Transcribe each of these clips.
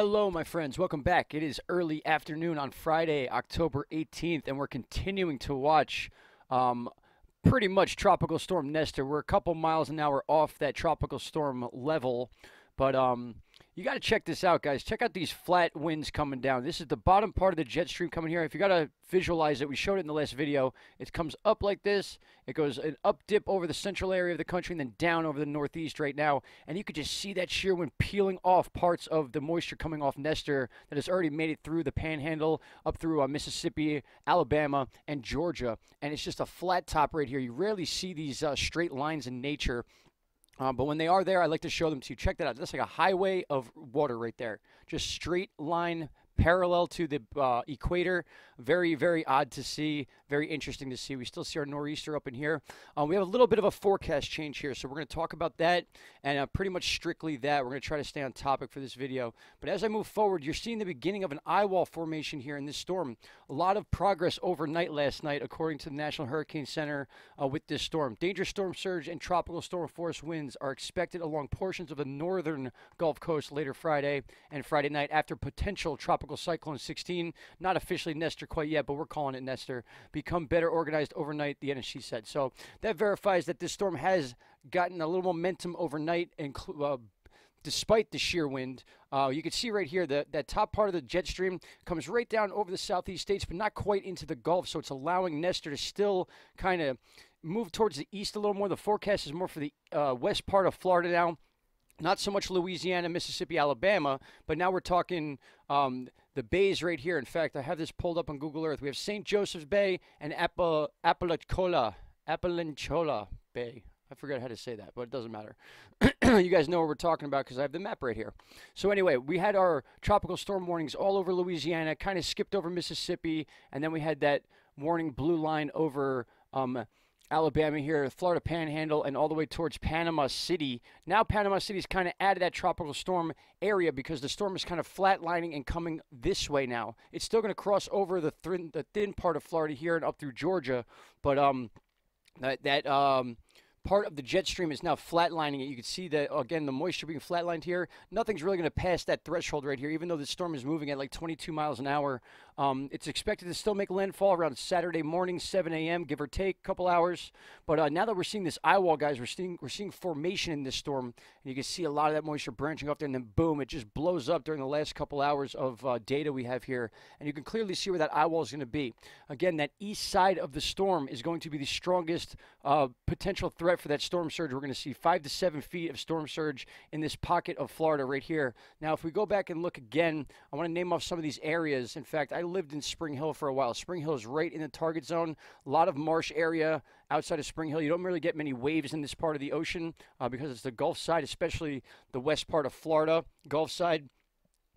Hello, my friends. Welcome back. It is early afternoon on Friday, October 18th, and we're continuing to watch pretty much Tropical Storm Nestor. We're a couple miles an hour off that tropical storm level, but you got to check this out, guys. Check out these flat winds coming down. This is the bottom part of the jet stream coming here. If you got to visualize it, we showed it in the last video. It comes up like this. It goes an up dip over the central area of the country and then down over the northeast right now. And you could just see that shear wind peeling off parts of the moisture coming off Nestor that has already made it through the panhandle, up through Mississippi, Alabama, and Georgia. And it's just a flat top right here. You rarely see these straight lines in nature. But when they are there, I like to show them to you. Check that out. That's like a highway of water right there. Just straight line parallel to the equator. Very, very odd to see. Very interesting to see. We still see our nor'easter up in here. We have a little bit of a forecast change here, so we're going to talk about that and pretty much strictly that. We're going to try to stay on topic for this video. But as I move forward, you're seeing the beginning of an eye wall formation here in this storm. A lot of progress overnight last night, according to the National Hurricane Center, with this storm. Dangerous storm surge and tropical storm force winds are expected along portions of the northern Gulf Coast later Friday and Friday night after potential tropical cyclone 16, not officially Nestor quite yet, but we're calling it Nestor, become better organized overnight, the NSC said. So that verifies that this storm has gotten a little momentum overnight, and despite the shear wind. You can see right here that top part of the jet stream comes right down over the southeast states, but not quite into the Gulf, so it's allowing Nestor to still kind of move towards the east a little more. The forecast is more for the west part of Florida now. Not so much Louisiana, Mississippi, Alabama, but now we're talking the bays right here. In fact, I have this pulled up on Google Earth. We have St. Joseph's Bay and Apalachicola Bay. I forgot how to say that, but it doesn't matter. You guys know what we're talking about because I have the map right here. So anyway, we had our tropical storm warnings all over Louisiana, kind of skipped over Mississippi, and then we had that warning blue line over Alabama here, Florida Panhandle, and all the way towards Panama City. Now Panama City is kind of out of that tropical storm area because the storm is kind of flatlining and coming this way now. It's still going to cross over the thin part of Florida here and up through Georgia, but part of the jet stream is now flatlining it. You can see that, again, the moisture being flatlined here. Nothing's really going to pass that threshold right here, even though the storm is moving at like 22 miles an hour. It's expected to still make landfall around Saturday morning, 7 a.m., give or take a couple hours. But now that we're seeing this eye wall, guys, we're seeing formation in this storm. And you can see a lot of that moisture branching off there, and then boom, it just blows up during the last couple hours of data we have here. And you can clearly see where that eye wall is going to be. Again, that east side of the storm is going to be the strongest potential threat for that storm surge. We're going to see 5 to 7 feet of storm surge in this pocket of Florida right here. Now, if we go back and look again, I want to name off some of these areas. In fact, I lived in Spring Hill for a while. Spring Hill is right in the target zone. A lot of marsh area outside of Spring Hill. You don't really get many waves in this part of the ocean because it's the Gulf side, especially the west part of Florida, Gulf side.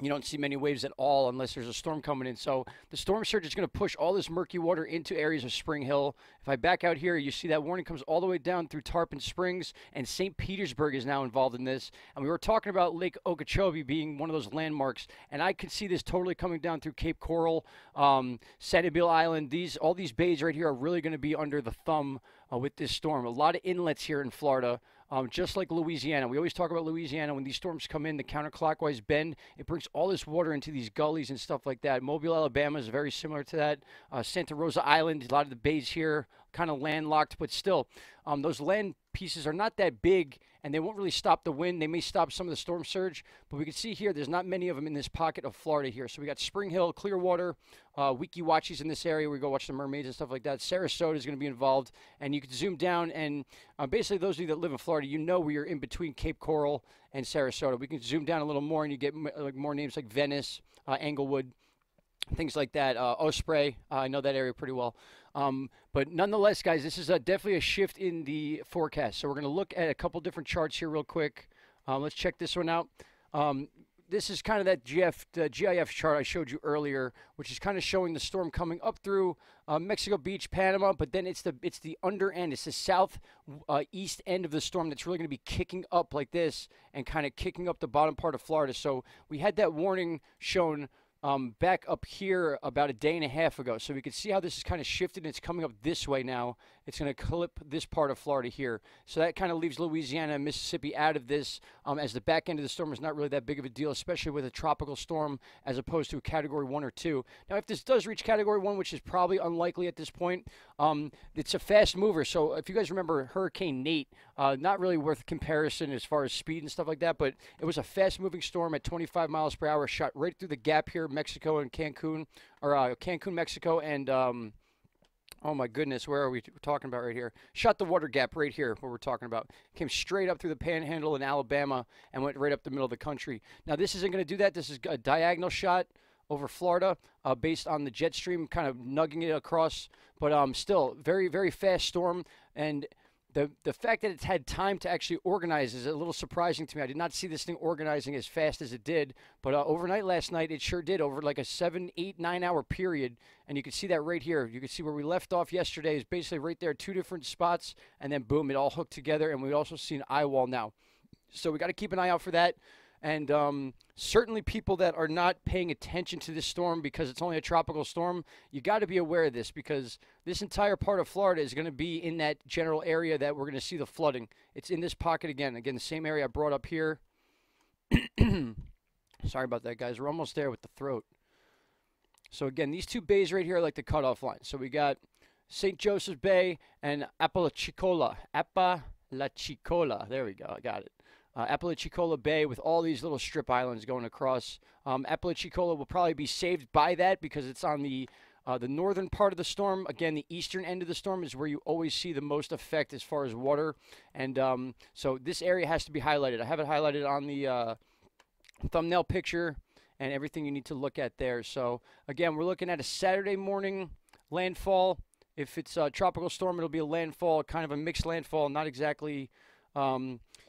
You don't see many waves at all unless there's a storm coming in. So the storm surge is going to push all this murky water into areas of Spring Hill. If I back out here, you see that warning comes all the way down through Tarpon Springs, and St. Petersburg is now involved in this. And we were talking about Lake Okeechobee being one of those landmarks, and I could see this totally coming down through Cape Coral, Sanibel Island. All these bays right here are really going to be under the thumb with this storm. A lot of inlets here in Florida. Just like Louisiana. We always talk about Louisiana. When these storms come in, the counterclockwise bend, it brings all this water into these gullies and stuff like that. Mobile, Alabama is very similar to that. Santa Rosa Island, a lot of the bays here kind of landlocked, but still, those land pieces are not that big, and they won't really stop the wind. They may stop some of the storm surge, but we can see here there's not many of them in this pocket of Florida here. So we got Spring Hill, Clearwater, Weeki Wachee's in this area. We go watch the mermaids and stuff like that. Sarasota is going to be involved, and you can zoom down, and basically those of you that live in Florida, you know we are in between Cape Coral and Sarasota. We can zoom down a little more, and you get like more names like Venice, Englewood, things like that. Osprey, I know that area pretty well. But nonetheless, guys, this is definitely a shift in the forecast. So we're going to look at a couple different charts here real quick. Let's check this one out. This is kind of that GIF chart I showed you earlier, which is kind of showing the storm coming up through Mexico Beach, Panama, but then it's the under end. It's the south east end of the storm that's really going to be kicking up like this and kind of kicking up the bottom part of Florida. So we had that warning shown back up here about a day and a half ago. So we can see how this is kind of shifted. It's coming up this way now. It's going to clip this part of Florida here. So that kind of leaves Louisiana and Mississippi out of this, as the back end of the storm is not really that big of a deal, especially with a tropical storm as opposed to a Category 1 or 2. Now, if this does reach Category 1, which is probably unlikely at this point, it's a fast mover. So if you guys remember Hurricane Nate, not really worth comparison as far as speed and stuff like that, but it was a fast-moving storm at 25 miles per hour, shot right through the gap here, Mexico and Cancun, or Cancun, Mexico, and oh my goodness, where are we talking about right here? Shot the water gap right here, where we're talking about. Came straight up through the panhandle in Alabama and went right up the middle of the country. Now, this isn't going to do that. This is a diagonal shot over Florida based on the jet stream, kind of nugging it across. But still, very, very fast storm. And the fact that it's had time to actually organize is a little surprising to me. I did not see this thing organizing as fast as it did, but overnight last night it sure did, over like a 7, 8, 9 hour period. And you can see that right here. You can see where we left off yesterday is basically right there, 2 different spots, and then boom, it all hooked together. And we also see an eye wall now. So we got to keep an eye out for that. And certainly people that are not paying attention to this storm because it's only a tropical storm, you got to be aware of this, because this entire part of Florida is going to be in that general area that we're going to see the flooding. It's in this pocket again. Again, the same area I brought up here. Sorry about that, guys. We're almost there with the throat. So again, these two bays right here are like the cutoff line. So we got St. Joseph's Bay and Apalachicola. Apalachicola. There we go. I got it. Apalachicola Bay with all these little strip islands going across. Apalachicola will probably be saved by that because it's on the northern part of the storm. Again, the eastern end of the storm is where you always see the most effect as far as water. And so this area has to be highlighted. I have it highlighted on the thumbnail picture and everything you need to look at there. So again, we're looking at a Saturday morning landfall. If it's a tropical storm, it'll be a landfall, kind of a mixed landfall, not exactly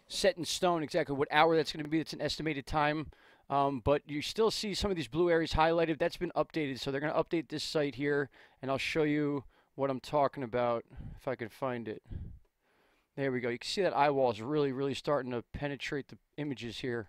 set in stone exactly what hour that's going to be. It's an estimated time. But you still see some of these blue areas highlighted. That's been updated. So they're going to update this site here, and I'll show you what I'm talking about if I can find it. There we go. You can see that eye wall is really, really starting to penetrate the images here.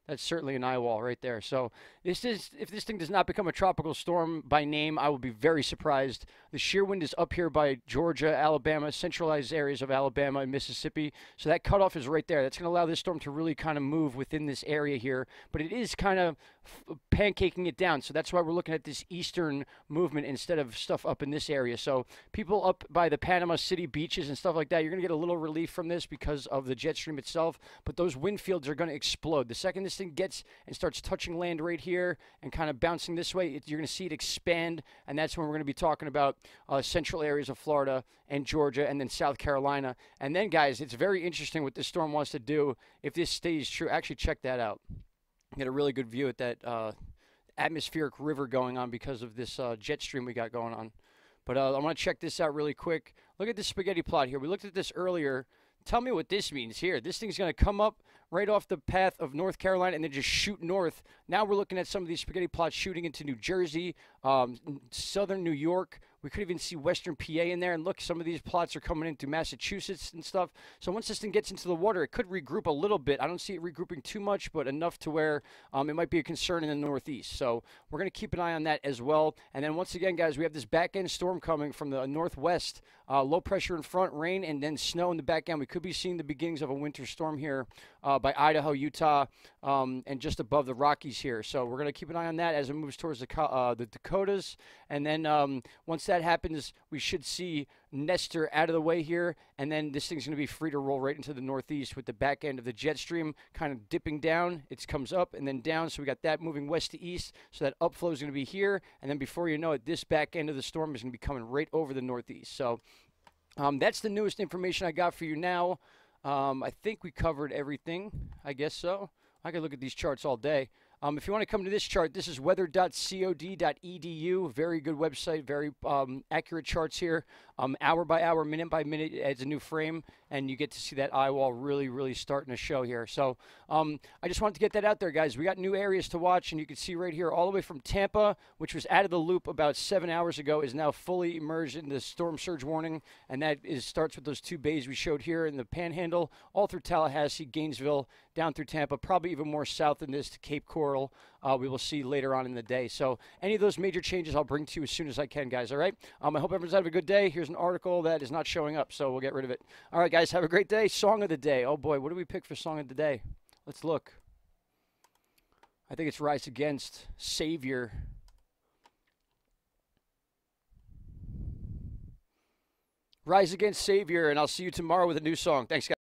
That's certainly an eye wall right there. So if this thing does not become a tropical storm by name, I will be very surprised. The shear wind is up here by Georgia, Alabama, centralized areas of Alabama and Mississippi. So that cutoff is right there. That's going to allow this storm to really kind of move within this area here. But it is kind of pancaking it down. So that's why we're looking at this eastern movement instead of stuff up in this area. So people up by the Panama City beaches and stuff like that, you're going to get a little relief from this because of the jet stream itself. But those wind fields are going to explode. The second this thing gets and starts touching land right here and kind of bouncing this way, you're going to see it expand, and that's when we're going to be talking about central areas of Florida and Georgia and then South Carolina. And then, guys, it's very interesting what this storm wants to do if this stays true. Actually, check that out. Get a really good view at that atmospheric river going on because of this jet stream we got going on. But I want to check this out really quick. Look at this spaghetti plot here. We looked at this earlier. Tell me what this means here. This thing's going to come up right off the path of North Carolina and then just shoot north. Now we're looking at some of these spaghetti plots shooting into New Jersey, southern New York. We could even see western PA in there. And look, some of these plots are coming into Massachusetts and stuff. So once this thing gets into the water, it could regroup a little bit. I don't see it regrouping too much, but enough to where it might be a concern in the Northeast. So we're going to keep an eye on that as well. And then once again, guys, we have this back-end storm coming from the northwest. Low pressure in front, rain, and then snow in the back end. We could be seeing the beginnings of a winter storm here by Idaho, Utah, and just above the Rockies here. So we're going to keep an eye on that as it moves towards the Dakotas. And then once that happens, we should see Nestor out of the way here. And then this thing's going to be free to roll right into the Northeast with the back end of the jet stream kind of dipping down. It comes up and then down. So we got that moving west to east. So that upflow is going to be here. And then before you know it, this back end of the storm is going to be coming right over the Northeast. So that's the newest information I got for you now. I think we covered everything. I guess so. I could look at these charts all day. If you want to come to this chart, this is weather.cod.edu. Very good website, very accurate charts here. Hour by hour, minute by minute, it adds a new frame, and you get to see that eye wall really, really starting to show here. So I just wanted to get that out there, guys. We got new areas to watch, and you can see right here all the way from Tampa, which was out of the loop about 7 hours ago, is now fully immersed in the storm surge warning, and that starts with those two bays we showed here in the Panhandle, all through Tallahassee, Gainesville, down through Tampa, probably even more south than this to Cape Coral, Coral we will see later on in the day. So any of those major changes I'll bring to you as soon as I can, guys. All right? I hope everyone's having a good day. Here's an article that is not showing up, so we'll get rid of it. All right, guys, have a great day. Song of the day. Oh, boy, what do we pick for song of the day? Let's look. I think it's Rise Against Savior. Rise Against Savior, and I'll see you tomorrow with a new song. Thanks, guys.